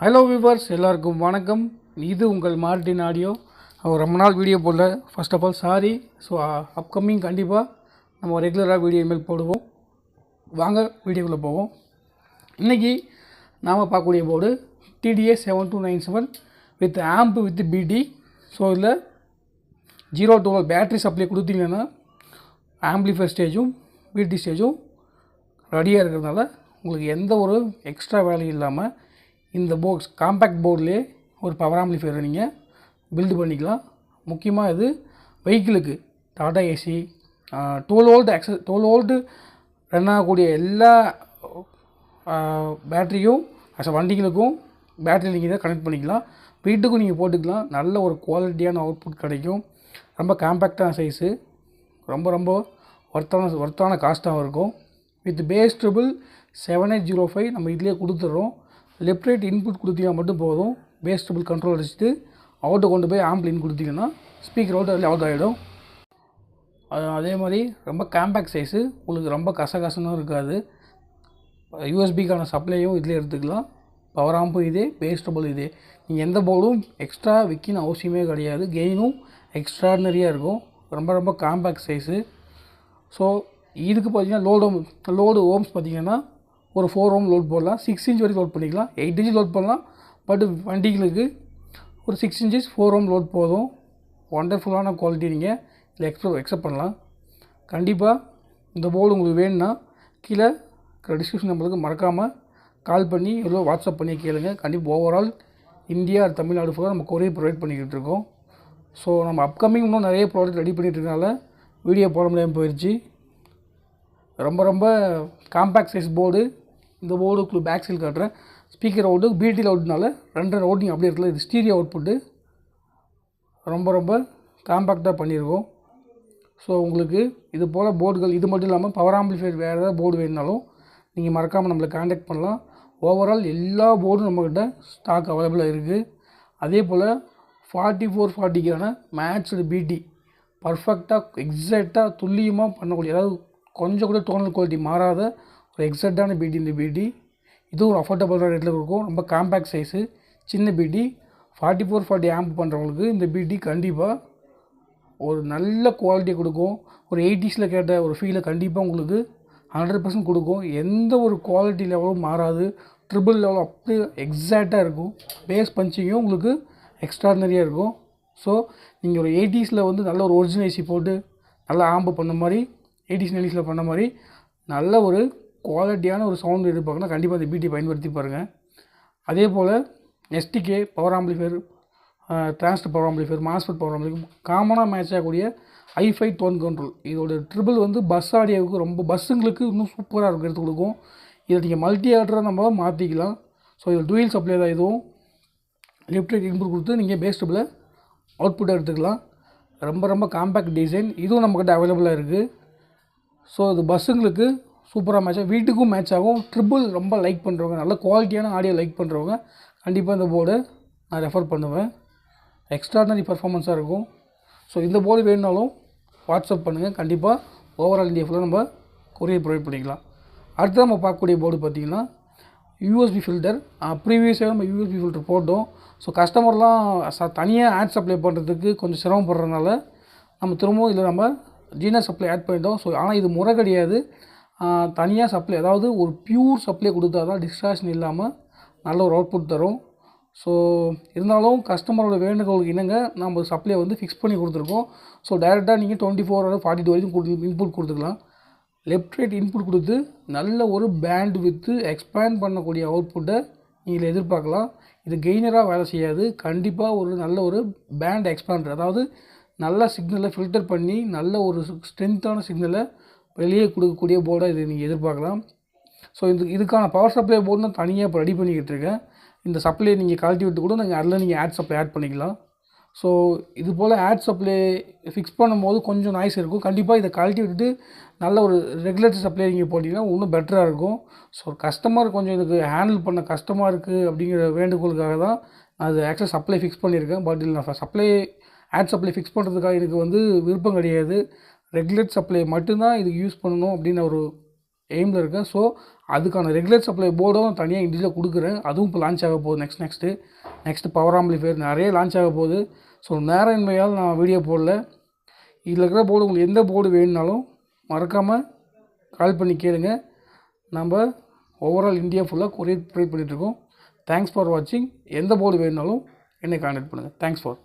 Hello viewers, எல்லாருக்கும் வணக்கம். இது உங்கள் மார்டின் ஆடியோ. ரொம்ப நாள் வீடியோ போடல. First of all sorry. So upcoming கண்டிப்பாக நம்ம ரெகுலராக வீடியோ இமெயில் போடுவோம். வாங்க வீடியோக்குள்ளே போவோம். இன்றைக்கி நாம் பார்க்கக்கூடிய board TDA7297 with amp with பிடி. ஸோ இதில் 0-12 பேட்ரி சப்ளை கொடுத்தீங்கன்னா ஆம்பிளிஃபையர் ஸ்டேஜும் பிடி ஸ்டேஜும் ரெடியாக இருக்கிறதுனால உங்களுக்கு எந்த ஒரு எக்ஸ்ட்ரா வேலையும் இல்லாமல் இந்த காம்பேக்ட் போர்ட்லேயே ஒரு பவர் ஆம்பிளிஃபையரை நீங்கள் பில்டு பண்ணிக்கலாம். முக்கியமாக இது வெஹிக்கிளுக்கு டாடா ஏசி 12 வோல்ட் ரன் ஆகக்கூடிய எல்லா பேட்டரியும் வண்டிகளுக்கும் பேட்டரி நீங்கள் இதை கனெக்ட் பண்ணிக்கலாம். வீட்டுக்கும் நீங்கள் போட்டுக்கலாம். நல்ல ஒரு குவாலிட்டியான அவுட்புட் கிடைக்கும். ரொம்ப காம்பேக்டான சைஸு, ரொம்ப ஒர்த்தான காஸ்ட்டாகவும் இருக்கும். வித் பேஸ் ட்ரிபிள் 7805 நம்ம இதிலே கொடுத்துட்றோம். லெஃப்ட் ரைட் இன்புட் கொடுத்தீங்கன்னா மட்டும் போதும். பேஸ் ட்ரிபிள் கண்ட்ரோல் அடிச்சுட்டு அவுட்டை கொண்டு போய் ஆம்பிள் இன் கொடுத்தீங்கன்னா ஸ்பீக்கர் அதில் அவுட் ஆகிடும். அதே மாதிரி ரொம்ப காம்பேக்ட் சைஸு, உங்களுக்கு ரொம்ப கசகசனும் இருக்காது. யூஎஸ்பிக்கான சப்ளையும் இதிலே எடுத்துக்கலாம். பவர் ஆம்பும் இதே, பேஸ் ட்ரிபிள் இதே. நீங்கள் எந்த போர்டும் எக்ஸ்ட்ரா விற்கின்னு அவசியமே கிடையாது. கெயினும் எக்ஸ்ட்ராடினரியாக இருக்கும். ரொம்ப காம்பேக்ட் சைஸு. ஸோ இதுக்கு பார்த்தீங்கன்னா லோடு ஓம்ஸ் பார்த்தீங்கன்னா ஒரு 4 ஓம் லோட் போடலாம். 6 இன்ச் வரைக்கும் லோட் பண்ணிக்கலாம். 8 இன்ச் லோட் பண்ணலாம். பட் வண்டிகளுக்கு ஒரு 6 இன்ச்சஸ் 4 ஓம் லோட் போதும். ஒண்டர்ஃபுல்லான குவாலிட்டி நீங்கள் இதில் எக்ஸப்ட் பண்ணலாம். கண்டிப்பாக இந்த போர்டு உங்களுக்கு வேணும்னா கீழே டிஸ்கிரிப்ஷன் நம்பருக்கு மறக்காமல் கால் பண்ணி எவ்வளோ வாட்ஸ்அப் பண்ணி கேளுங்க. கண்டிப்பாக ஓவரால் இந்தியா தமிழ்நாடு ஃபுல்லாக நம்ம கொரியர் ப்ரொவைட் பண்ணிக்கிட்டு இருக்கோம். ஸோ நம்ம அப்கமிங் இன்னும் நிறைய ப்ராடக்ட் ரெடி பண்ணிட்டு இருக்கனால வீடியோ போட முடியாமல் போயிடுச்சு. ரொம்ப காம்பேக்ட் சைஸ் போர்டு. இந்த போர்டுக்குள்ள பேக் சைல் காட்டுறேன். ஸ்பீக்கர் அவுட்டு பிடியில் அவுட்னால 2 அவுட்டிங் அப்படியே இருக்கல. இது ஸ்டீரியோ அவுட்புட்டு. ரொம்ப காம்பேக்டாக பண்ணியிருக்கோம். ஸோ உங்களுக்கு இது போல் போர்டுகள் இது மட்டும் இல்லாமல் பவர் ஆம்பிளிஃபையர் வேறு ஏதாவது போர்டு வேணுனாலும் நீங்கள் மறக்காமல் நம்மளை காண்டாக்ட் பண்ணலாம். ஓவரால் எல்லா போர்டும் நம்மக்கிட்ட ஸ்டாக் அவைலபிளாக இருக்குது. அதே போல் 4440க்கான மேட்ச்டு பிடி பர்ஃபெக்டாக எக்ஸாக்டாக துல்லியமாக பண்ணக்கூடிய, அதாவது கொஞ்சம் கூட டோனல் குவாலிட்டி மாறாத ஒரு எக்ஸாக்டான பிடி. இந்த பிடி இதுவும் ஒரு அஃபோர்டபுள் ரேட்டில் இருக்கும். ரொம்ப காம்பேக்ட் சைஸு, சின்ன பிடி. 4440 ஆம்ப் பண்ணுறவங்களுக்கு இந்த பிடி கண்டிப்பாக ஒரு நல்ல குவாலிட்டி கொடுக்கும். ஒரு 80s கேட்ட ஒரு ஃபீலை கண்டிப்பாக உங்களுக்கு 100% கொடுக்கும். எந்த ஒரு குவாலிட்டி லெவலும் மாறாது. ட்ரிபிள் லெவலும் அப்படியே எக்ஸாக்டாக இருக்கும். பேஸ் பஞ்சிங்கும் உங்களுக்கு எக்ஸ்ட்ராடினரியாக இருக்கும். ஸோ நீங்கள் ஒரு 80s நல்ல ஒரு ஒரிஜினல் ஏசி போட்டு நல்லா ஆம்பு பண்ண மாதிரி 80s 90s பண்ண மாதிரி நல்ல ஒரு குவாலிட்டியான ஒரு சவுண்ட் எதிர்பார்க்கணும். கண்டிப்பாக இந்த பிடி பயன்படுத்தி பாருங்கள். அதே போல் STK power amplifier, transistor power amplifier, MOSFET power amplifier காமனாக மேட்ச் ஆகக்கூடிய ஐஃபை டோன் கண்ட்ரோல். இதோட ட்ரிபிள் பஸ் ஆடியோவுக்கு ரொம்ப பஸ்ஸுங்களுக்கு இன்னும் சூப்பராக இருக்கும், எடுத்து கொடுக்கும். இதை நீங்கள் மல்டி ஆர்டராக நம்ம மாற்றிக்கலாம். ஸோ இது டூயல் சப்ளை தான். இதுவும் லெஃப்ட் ரைட் இன்புட் கொடுத்து நீங்கள் பேஸ் ட்ரிபிளை அவுட்புட்டாக எடுத்துக்கலாம். ரொம்ப காம்பேக்ட் டிசைன். இதுவும் நம்மக்கிட்ட அவைலபிளாக இருக்குது. ஸோ இது பஸ்ஸுங்களுக்கு சூப்பராக மேட்ச் ஆகும். வீட்டுக்கும் மேட்ச் ஆகும். ட்ரிபிள் ரொம்ப லைக் பண்ணுறவங்க, நல்ல குவாலிட்டியான ஆடியோ லைக் பண்ணுறவங்க கண்டிப்பாக இந்த போர்டை நான் ரெஃபர் பண்ணுவேன். எக்ஸ்ட்ராடினரி பர்ஃபார்மன்ஸாக இருக்கும். ஸோ இந்த போர்டு வேணுனாலும் வாட்ஸ்அப் பண்ணுங்கள். கண்டிப்பாக ஓவரால் இந்தியா ஃபுல்லாக நம்ம கொரியர் ப்ரொவைட் பண்ணிக்கலாம். அடுத்து நம்ம பார்க்கக்கூடிய போர்டு பார்த்திங்கன்னா யூஎஸ்பி ஃபில்டர். ப்ரீவியஸாக நம்ம யூஎஸ்பி ஃபில்டர் போட்டோம். ஸோ கஸ்டமர்லாம் தனியாக ஆட் சப்ளை பண்ணுறதுக்கு கொஞ்சம் சிரமப்படுறதுனால நம்ம திரும்பவும் இதில் நம்ம ஜீனர் சப்ளை ஆட் பண்ணிட்டோம். ஸோ ஆனால் இது முறை கிடையாது. தனியாக சப்ளை, அதாவது ஒரு பியூர் சப்ளை கொடுத்தா தான் டிஸ்ட்ராக்ஷன் இல்லாமல் நல்ல ஒரு அவுட்புட் தரும். ஸோ இருந்தாலும் கஸ்டமரோட வேண்டுகோளுக்கு இணங்க நம்ம சப்ளை ஃபிக்ஸ் பண்ணி கொடுத்துருக்கோம். ஸோ டைரெக்டாக நீங்கள் 24 or 42 வரைக்கும் இன்புட் கொடுத்துக்கலாம். லெஃப்ட் ரைட் இன்புட் கொடுத்து நல்ல ஒரு பேண்ட் வித்து எக்ஸ்பேண்ட் பண்ணக்கூடிய அவுட்புட்டை நீங்கள் எதிர்பார்க்கலாம். இது கெய்னராக வேலை செய்யாது. கண்டிப்பாக ஒரு நல்ல ஒரு பேண்ட் எக்ஸ்பேண்டர், அதாவது நல்ல சிக்னலை ஃபில்டர் பண்ணி நல்ல ஒரு ஸ்ட்ரென்த்தான சிக்னலை வெளியே கொடுக்கக்கூடிய போர்டாக இது நீங்கள் எதிர்பார்க்கலாம். ஸோ இதுக்கான பவர் சப்ளை போர்டு நான் தனியாக இப்போ ரெடி பண்ணிக்கிட்டு இருக்கேன். இந்த சப்ளை நீங்கள் கழட்டி விட்டு கூட அதில் ஆட் சப்ளை ஆட் பண்ணிக்கலாம். ஸோ இது போல் ஆட் சப்ளை ஃபிக்ஸ் பண்ணும்போது கொஞ்சம் நாய்ஸ் இருக்கும். கண்டிப்பாக இதை கழட்டி விட்டுட்டு நல்ல ஒரு ரெகுலேட்டர் சப்ளை நீங்கள் போட்டிங்கன்னா இன்னும் பெட்டராக இருக்கும். ஸோ கஸ்டமர் கொஞ்சம் இதுக்கு ஹேண்டில் பண்ண கஷ்டமாக இருக்குது அப்படிங்கிற வேண்டுகோளுக்காக தான் அது ஆக்சுவலாக சப்ளை ஃபிக்ஸ் பண்ணியிருக்கேன். பட் இல்லை, நான் சப்ளை ஆட் சப்ளை ஃபிக்ஸ் பண்ணுறதுக்காக எனக்கு விருப்பம் கிடையாது. ரெகுலேட் சப்ளை மட்டும்தான் இதுக்கு யூஸ் பண்ணணும் அப்படின்னு ஒரு எய்மில் இருக்கேன். ஸோ அதுக்கான ரெகுலர் சப்ளை போர்டும் தனியாக இண்டிவிஜுவலாக கொடுக்குறேன். அதுவும் இப்போ லான்ச் ஆக போகுது நெக்ஸ்ட்டு பவர் ஆம்பிளிஃபையர் நிறைய லான்ச் ஆக போகுது. ஸோ நேரமின்மையால் நான் வீடியோ போடல. இதில் இருக்கிற போர்டு உங்களுக்கு எந்த போர்டு வேணும்னாலும் மறக்காமல் கால் பண்ணி கேளுங்க. நம்ம ஓவரால் இந்தியா ஃபுல்லாக கொரியர் ப்ரொவைட் பண்ணிகிட்ருக்கோம். தேங்க்ஸ் ஃபார் வாட்சிங். எந்த போர்டு வேணும்னாலும் என்னை கான்டாக்ட் பண்ணுங்கள். Thanks for